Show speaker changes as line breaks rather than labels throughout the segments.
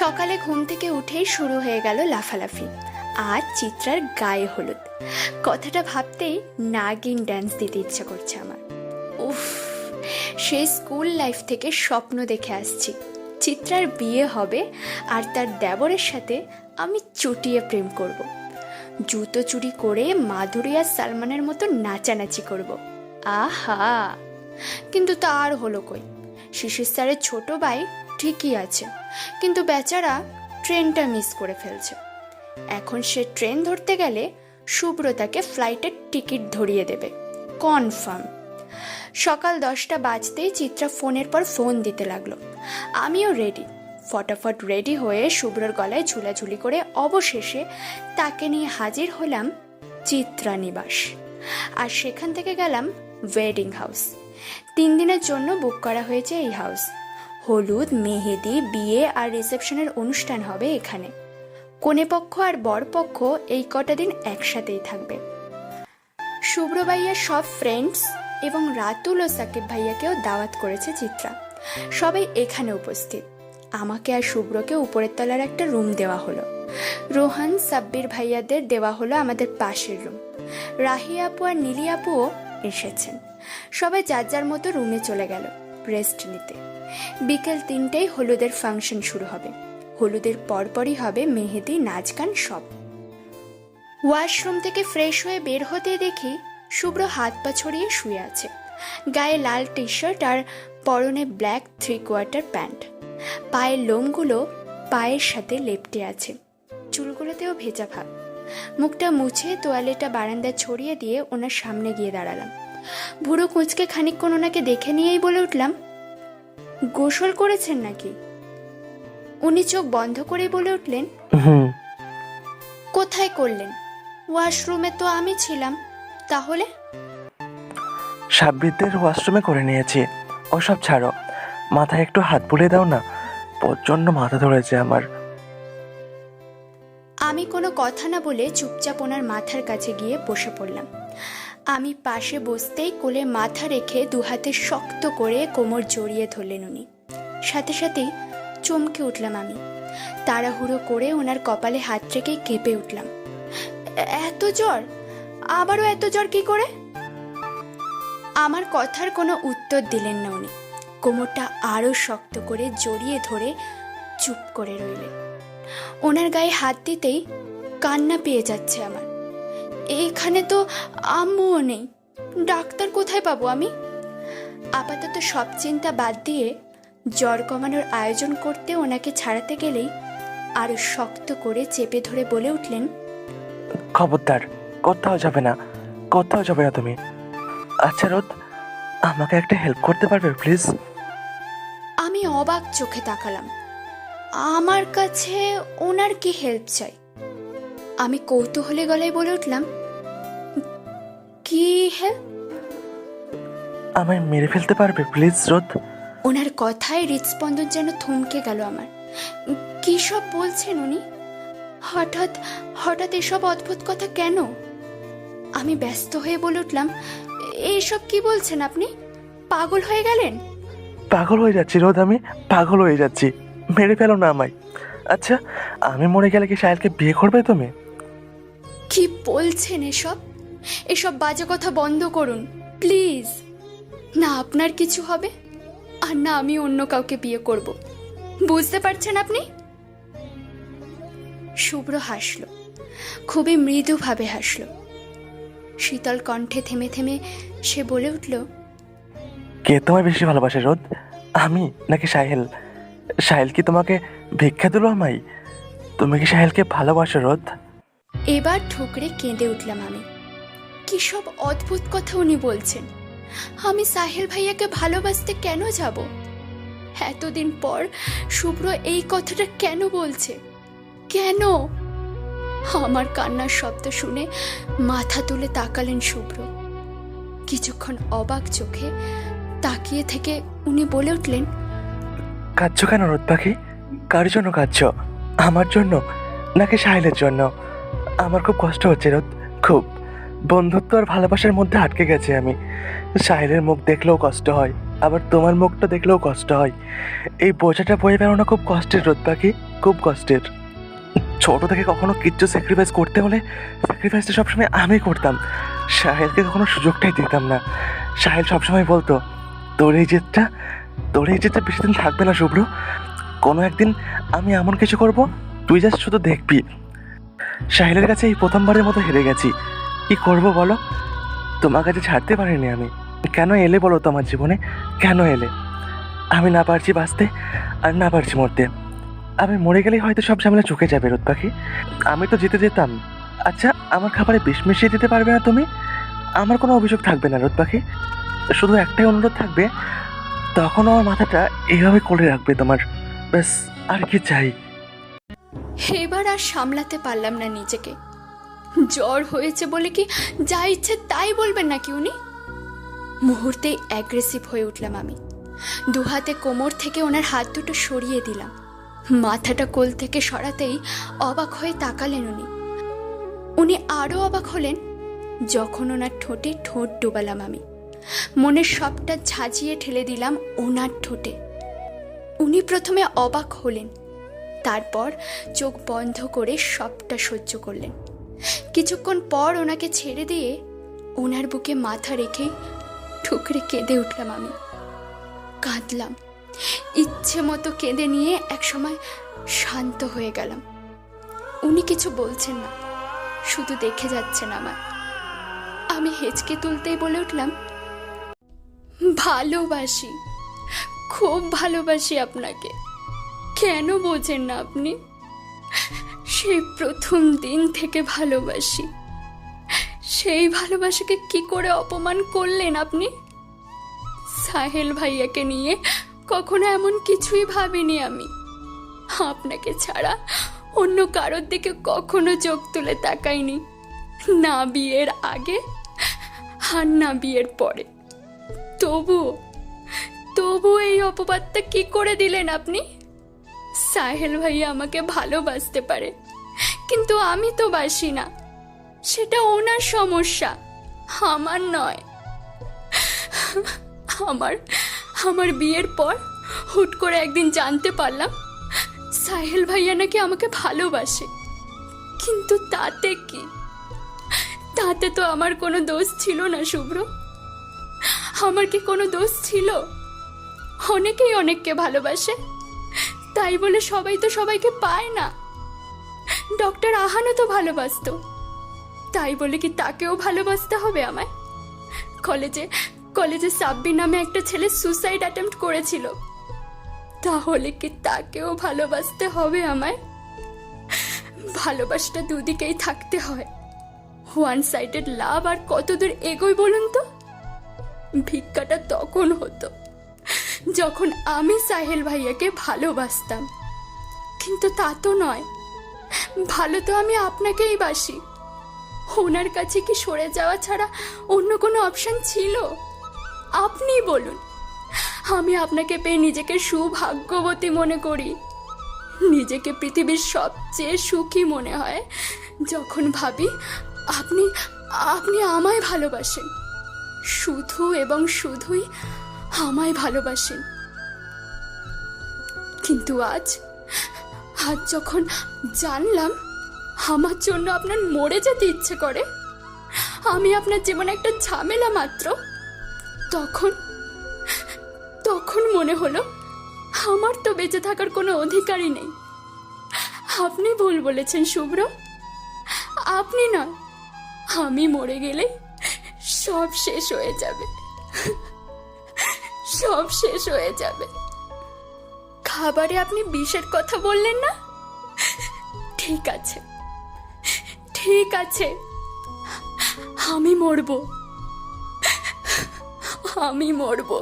সকালে ঘুম থেকে উঠেই শুরু হয়ে গেল লাফালাফি। আজ চিত্রার গায়ে হলুদ। কথাটা ভাবতেই নাগিন ডান্স দিতে ইচ্ছা করছে আমার। উফ, সেই স্কুল লাইফ থেকে স্বপ্ন দেখে আসছি চিত্রার বিয়ে হবে আর তার দেবরের সাথে আমি চুটিয়ে প্রেম করব। জুতো চুরি করে মাধুরী আর সালমানের মতো নাচানাচি করব। আহা, কিন্তু তার হলো কই। শিশির স্যারের ছোট ভাই ঠিকই আছে, কিন্তু বেচারা ট্রেনটা মিস করে ফেলছে। এখন সে ট্রেন ধরতে গেলে সুব্রতাকে ফ্লাইটের টিকিট ধরিয়ে দেবে কনফার্ম। সকাল 10টা বাজতেই চিত্রা ফোনের পর ফোন দিতে লাগলো। আমিও রেডি। ফটাফট রেডি হয়ে শুভ্রর গলায় ঝুলাঝুলি করে অবশেষে তাকে নিয়ে হাজির হলাম চিত্রা নিবাস। আর সেখান থেকে গেলাম ওয়েডিং হাউস। 3 দিনের জন্য বুক করা হয়েছে এই হাউস। হলুদ, মেহেদি, বিয়ে আর রিসেপশনের অনুষ্ঠান হবে এখানে। কনেপক্ষ আর বরপক্ষ এই কটা দিন একসাথেই থাকবে। শুভ্র ভাইয়ার সব ফ্রেন্ডস এবং রাতুল ও সাকিব ভাইয়াকেও দাওয়াত করেছে চিত্রা। সবাই এখানে উপস্থিত। আমাকে আর শুভ্রকে উপরের তলার একটা রুম দেওয়া হলো। রোহান, সাব্বির ভাইয়াদের দেওয়া হলো আমাদের পাশের রুম। রাহি আপু আর নীলি আপুও এসেছেন। সবাই যার যার মতো রুমে চলে গেল রেস্ট নিতে। বিকেল 3টায় হলুদের ফাংশন শুরু হবে। হলুদের পরপরই হবে মেহেদি, নাচ, গান সব। ওয়াশরুম থেকে ফ্রেশ হয়ে বের হতে দেখি শুভ্র হাত পা ছড়িয়ে শুয়ে আছে। গায়ে লাল টি শার্ট আর পরনে ব্ল্যাক 3/4 প্যান্ট। পায়ের লোমগুলো পায়ের সাথে লেপ্টে আছে, চুলগুলোতেও ভেজা ভাব। মুখটা মুছে তোয়ালেটা বারান্দায় ছড়িয়ে দিয়ে ওনার সামনে গিয়ে দাঁড়ালাম। ভুরু কুঁচকে খানিকক্ষণ ওনাকে দেখে নিয়েই বলে উঠলাম, গোসল করেছেন নাকি? উনি চোখ বন্ধ করে বলে উঠলেন, কোথায় করলেন? ওয়াশরুমে তো আমি ছিলাম। তাহলে?
সাব্বিরদের ওয়াশরুমে করে নিয়েছি। ওসব ছাড়ো, মাথায় একটু হাত বুলিয়ে দাও না, প্রচন্ড মাথা ধরেছে আমার।
আমি কোনো কথা না বলে চুপচাপ ওনার মাথার কাছে গিয়ে বসে পড়লাম। আমি পাশে বসতেই কোলে মাথা রেখে দুহাতে শক্ত করে কোমর জড়িয়ে ধরলেন উনি। সাথে সাথেই চমকে উঠলাম আমি। তাড়াহুড়ো করে ওনার কপালে হাত রেখেই কেঁপে উঠলাম, এত জ্বর? আবারও এত জ্বর কি করে? আমার কথার কোনো উত্তর দিলেন না উনি। কোমরটা আরো শক্ত করে জড়িয়ে ধরে চুপ করে রইলেন। ওনার গায়ে হাত দিতেই কান্না পেয়ে যাচ্ছে আমার। এইখানে তো আম্মুও নেই, ডাক্তার কোথায় পাবো আমি? আপাতত সব চিন্তা বাদ দিয়ে জ্বর কমানোর আয়োজন করতে ওনাকে ছাড়াতে গেলেই আরো শক্ত করে চেপে ধরে বলে উঠলেন,
খবরদার, কোথাও যাবে না, কোথাও যাবে না তুমি। আচ্ছা রোদ, আমাকে একটা হেল্প করতে পারবে প্লিজ?
আমি অবাক চোখে তাকালাম। আমার কাছে ওনার কি হেল্প চাই? আমি কৌতূহলী গলায় বলে উঠলাম, কি হেল্প?
আমায় মেরে ফেলতে পারবে প্লিজ রোদ?
ওনার কথায় হৃদস্পন্দন যেন থমকে গেল আমার। কি সব বলছেন উনি? হঠাৎ হঠাৎ এসব অদ্ভুত কথা কেন? আমি ব্যস্ত হয়ে বলে উঠলাম, এইসব কি বলছেন আপনি? পাগল হয়ে গেলেন?
পাগল হয়ে যাচ্ছি রোদ, আমি পাগল হয়ে যাচ্ছি। মেরে ফেলো না আমায়। আচ্ছা, আমি মরে গেলে কি সাহেলকে বিয়ে করবে তুমি?
কি বলছেন এসব? এসব বাজে কথা বন্ধ করুন প্লিজ। না আপনার কিছু হবে, আর না আমি অন্য কাউকে বিয়ে করব। বুঝতে পারছেন আপনি? শুভ্র হাসল, খুবই মৃদুভাবে হাসল। শীতল কণ্ঠে থেমে থেমে সে বলে উঠল,
কে তোমায় বেশি ভালোবাসে রোদ, আমি নাকি সাহেল? সাহেল কি তোমাকে ভিক্ষা দিল আমায়? তুমি কি সাহেলকে ভালোবাসো রোদ?
এবার ঠুকরে কেঁদে উঠলাম আমি। কি সব অদ্ভুত কথা উনি বলছেন? আমি সাহেল ভাইয়াকে ভালোবাসতে কেন যাব? এতদিন পর শুভ্র এই কথাটা কেন বলছে? কেন? আমার কান্নার শব্দ শুনে মাথা তুলে তাকালেন শুভ্র। কিছুক্ষণ অবাক চোখে তাকিয়ে থেকে উনি বলে উঠলেন,
কাঁদছো কেন রোদ পাখি? কার জন্য কাঁদছো? আমার জন্য নাকি সাহেলের জন্য? আমার খুব কষ্ট হচ্ছে রোদ, খুব। বন্ধুত্ব আর ভালোবাসার মধ্যে আটকে গেছে আমি। সাহেলের মুখ দেখলেও কষ্ট হয়, আবার তোমার মুখটা দেখলেও কষ্ট হয়। এই বোঝাটা বয়ে বেরোনো খুব কষ্টের রোদ পাখি। খুব কষ্টের। ছোট থেকে কখনো কিচ্ছু স্যাক্রিফাইস করতে হলে স্যাক্রিফাইসটা সবসময় আমি করতাম, সাহেলকে কখনো সুযোগটাই দিতাম না। সাহেল সবসময় বলতো, তোর এই জেদটা বেশি দিন থাকবে না শুভ্র, কোনো একদিন আমি এমন কিছু করব, তুই জাস্ট শুধু দেখবি। সাহেলের কাছে এই প্রথমবারের মতো হেরে গেছি, কি করব বলো? তোমার কাছে ছাড়তে পারিনি আমি। কেন এলে বলো তো আমার জীবনে, কেন এলে? আমি না পারছি বাঁচতে আর না পারছি মরতে। আমি মরে গেলেই হয়তো সব ঝামেলা চুকে যাবে রোদ পাখি, আমি তো জিতে যেতাম। আচ্ছা, আমার খাবারে বিষ মিশিয়ে দিতে পারবে না তুমি? আমার কোনো অভিযোগ থাকবে না রোদ পাখি, শুধু একটাই অনুরোধ থাকবে, তখন আমার মাথাটা এইভাবে কোলে রাখবে তোমার, ব্যাস, আর কি চাই।
এবার আর সামলাতে পারলাম না নিজেকে। জ্বর হয়েছে বলে কি যা ইচ্ছে তাই বলবেন নাকি উনি? মুহূর্তেই অ্যাগ্রেসিভ হয়ে উঠলাম আমি। দুহাতে কোমর থেকে ওনার হাত দুটো সরিয়ে দিলাম। মাথাটা কোল থেকে সরাতেই অবাক হয়ে তাকালেন উনি আরও অবাক হলেন যখন ওনার ঠোঁটে ঠোঁট ডোবালাম আমি। মনের সবটা ঝাঁঝিয়ে ঠেলে দিলাম ওনার ঠোঁটে। উনি প্রথমে অবাক হলেন, তারপর চোখ বন্ধ করে সবটা সহ্য করলেন। কিছুক্ষণ পর ওনাকে ছেড়ে দিয়ে ওনার বুকে মাথা রেখে ঠুকরে কেঁদে উঠলাম আমি। কাঁদলাম, ইচ্ছে মতো কেঁদে নিয়ে একসময় শান্ত হয়ে গেলাম। উনি কিছু বলছেন না, শুধু দেখে যাচ্ছেন আমার। আমি হেঁচকে তুলতেই বলে উঠলাম, ভালোবাসি, খুব ভালোবাসি আপনাকে। কেন বোঝেন না আপনি? সেই প্রথম দিন থেকে ভালোবাসি। সেই ভালোবাসাকে কি করে অপমান করলেন আপনি? সাহেল ভাইয়াকে নিয়ে কখনো এমন কিছুই ভাবিনি আমি। আপনাকে ছাড়া অন্য কারোর দিকে কখনো চোখ তুলে তাকাইনি, না বিয়ের আগে আর না বিয়ের পরে। তবু এই অপবাদটা কি করে দিলেন আপনি? সাহেল ভাইয়া আমাকে ভালোবাসতে পারে, কিন্তু আমি তো বাসি না। সেটা ওনার সমস্যা, আমার নয়। আমার বিয়ের পর হুট করে একদিন জানতে পারলাম সাহেল ভাইয়া নাকি আমাকে ভালোবাসে। কিন্তু তাতে কি? তাতে তো আমার কোনো দোষ ছিল না শুভ্র। আমার কি কোনো দোষ ছিল? অনেকেই অনেককে ভালোবাসে, তাই বলে সবাই তো সবাইকে পায় না। ডক্টর আহানও তো ভালোবাসতো, তাই বলে কি তাকেও ভালোবাসতে হবে আমায়? কলেজে সাব্বির নামে একটা ছেলে সুসাইড অ্যাটেম্প্ট করেছিল, তাহলে কি তাকেও ভালোবাসতে হবে আমায়? ভালোবাসাটা দুদিকেই থাকতে হয়। ওয়ান সাইডেড লাভ আর কতদূর এগোয় বলুন তো? ভিক্ষাটা তখন হতো যখন আমি সাহেল ভাইয়াকে ভালোবাসতাম, কিন্তু তা তো নয়। ভালো তো আমি আপনাকেই বাসি। ওনার কাছে কি সরে যাওয়া ছাড়া অন্য কোনো অপশন ছিল? আপনি বলুন। আমি আপনাকে পেয়ে নিজেকে সৌভাগ্যবতী মনে করি। নিজেকে পৃথিবীর সবচেয়ে সুখী মনে হয় যখন ভাবি আপনি আমায় ভালোবাসেন, শুধু এবং শুধুই আমায় ভালোবাসেন। কিন্তু আজ যখন জানলাম আমার জন্য আপনার মরে যেতে ইচ্ছে করে, আমি আপনার জীবনে একটা ঝামেলা মাত্র, তখন মনে হলো আমার তো বেঁচে থাকার কোনো অধিকারই নেই। আপনি ভুল বলেছেন শুভ্র, আপনি নয়। আমি মরে গেলে সব শেষ হয়ে যাবে, সব শেষ হয়ে যাবে। খাবারে আপনি বিষের কথা বললেন না? ঠিক আছে, ঠিক আছে, আমি মরবো, আমি মরবো।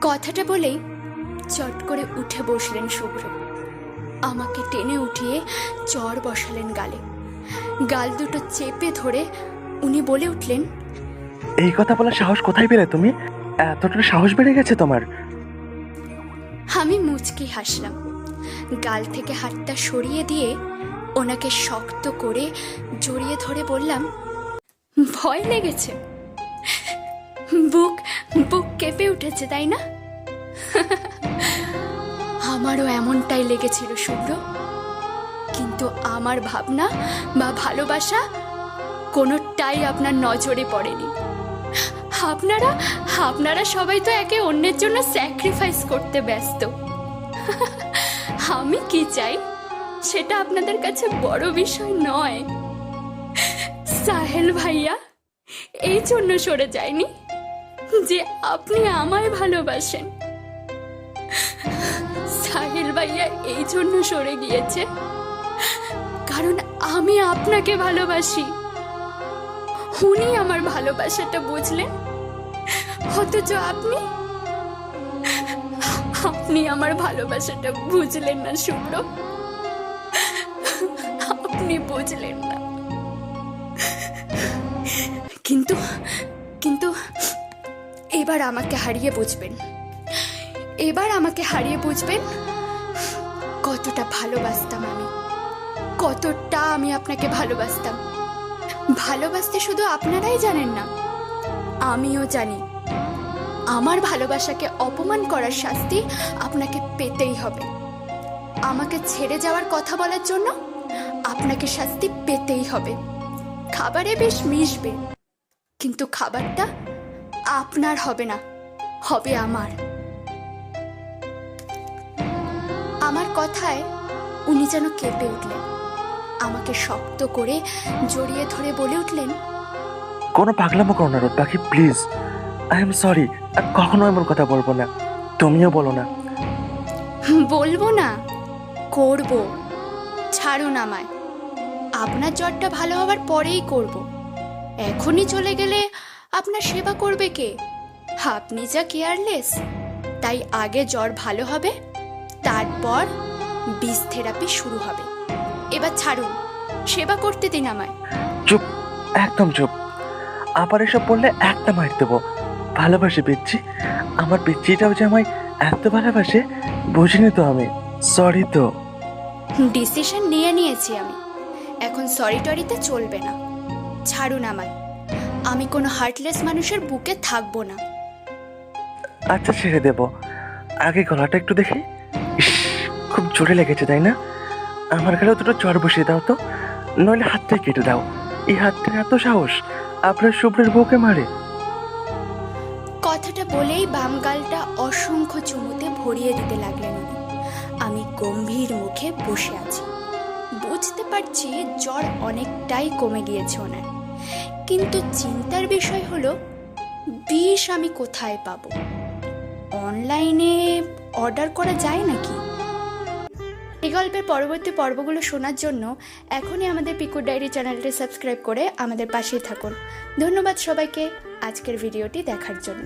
কথাটা বলেই চট করে উঠে বসলেন শুভ্র। আমাকে টেনে উঠিয়ে চড় বসালেন গালে। গাল দুটো চেপে ধরে উনি বলে উঠলেন,
এই কথা বলার সাহস কোথায় পেলে তুমি? এতটা সাহস বেড়ে গেছে তোমার?
আমি মুচকি হাসলাম। গাল থেকে হাতটা সরিয়ে দিয়ে ওনাকে শক্ত করে জড়িয়ে ধরে বললাম, ভয় লেগেছে? বুক বুক কেঁপে উঠেছে, তাই না? আমারও এমনটাই লেগেছিল শুভ্র, কিন্তু আমার ভাবনা বা ভালোবাসা কোনোটাই আপনার নজরে পড়েনি। আপনারা আপনারা সবাই তো একে অন্যের জন্য স্যাক্রিফাইস করতে ব্যস্ত। আমি কি চাই সেটা আপনাদের কাছে বড় বিষয় নয়। সাহেল ভাইয়া এই জন্য সরে যায়নি যে আপনি আমায় ভালোবাসেন। সাহেল ভাইয়া এই জন্য সরে গিয়েছে কারণ আমি আপনাকে ভালোবাসি। উনি আমার ভালোবাসাটা বুঝলেন, অথচ আপনি আমার ভালোবাসাটা বুঝলেন না শুভ্র, আপনি বুঝলেন না। কিন্তু কিন্তু এবার আমাকে হারিয়ে বুঝবেন, এবার আমাকে হারিয়ে বুঝবেন কতটা ভালোবাসতাম আমি, কতটা আমি আপনাকে ভালোবাসতাম। ভালোবাসতে শুধু আপনারাই জানেন না, আমিও জানি। আমার ভালোবাসাকে অপমান করার শাস্তি আপনাকে পেতেই হবে। আমাকে ছেড়ে যাওয়ার কথা বলার জন্য আপনাকে শাস্তি পেতেই হবে। খাবারে বেশ মিশবে, কিন্তু খাবারটা আপনার হবে না, হবে আমার। আমার কথায় উনি যেন কেঁপে উঠলেন, আমাকে শক্ত করে জড়িয়ে ধরে বলে উঠলেন,
কোনো পাগলামো করো না রোদ পাখি, প্লিজ। আই এম সরি, আর কখনো এমন কথা বলবো না। তুমিও বলো না।
বলবো না, করব। ছাড়ুন আমায়, আপনার জ্বরটা ভালো হওয়ার পরেই করব। এখনই চলে গেলে আপনার সেবা করবে কে? আপনি যা কেয়ারলেস। তাই আগে জ্বর ভালো হবে, তারপর বিষ থেরাপি শুরু হবে। এবার ছাড়ুন, সেবা করতে দিন আমায়।
চুপ, একদম চুপ। আবার এসব বললে একটা মার দেবো। ভালোবাসি পিচ্ছি, আমার পিচ্ছিটাও যে আমায় এত ভালোবাসে বুঝিনি তো আমি। সরি তো।
ডিসিশন নিয়ে নিয়েছি আমি, এখন সরি টরিতে চলবে না। ছাড়ুন আমায়, আমি কোনো হার্টলেস মানুষের বুকে থাকবো না।
আচ্ছা ছেড়ে দেবো, আগে গলাটা একটু দেখি। ইস, খুব জোরে লেগেছে তাই না? আমার গালেও দুটো জ্বর বসিয়ে দাও তো, নইলে হাতটাই কেটে দাও। এই হাতটা এত সাহস আপনার শুভ্রের বউকে মারে?
কথাটা বলেই বাম গালটা অসংখ্য চুমুতে ভরিয়ে দিতে লাগলেন উনি। আমি গম্ভীর মুখে বসে আছি, বুঝতে পারছি জ্বর অনেকটাই কমে গিয়েছে ওনার। কিন্তু চিন্তার বিষয় হলো বিষ আমি কোথায় পাবো? অনলাইনে অর্ডার করা যায় নাকি? এই গল্পের পরবর্তী পর্বগুলো শোনার জন্য এখনই আমাদের পিকুর ডায়েরি চ্যানেলটি সাবস্ক্রাইব করে আমাদের পাশেই থাকুন। ধন্যবাদ সবাইকে আজকের ভিডিওটি দেখার জন্য।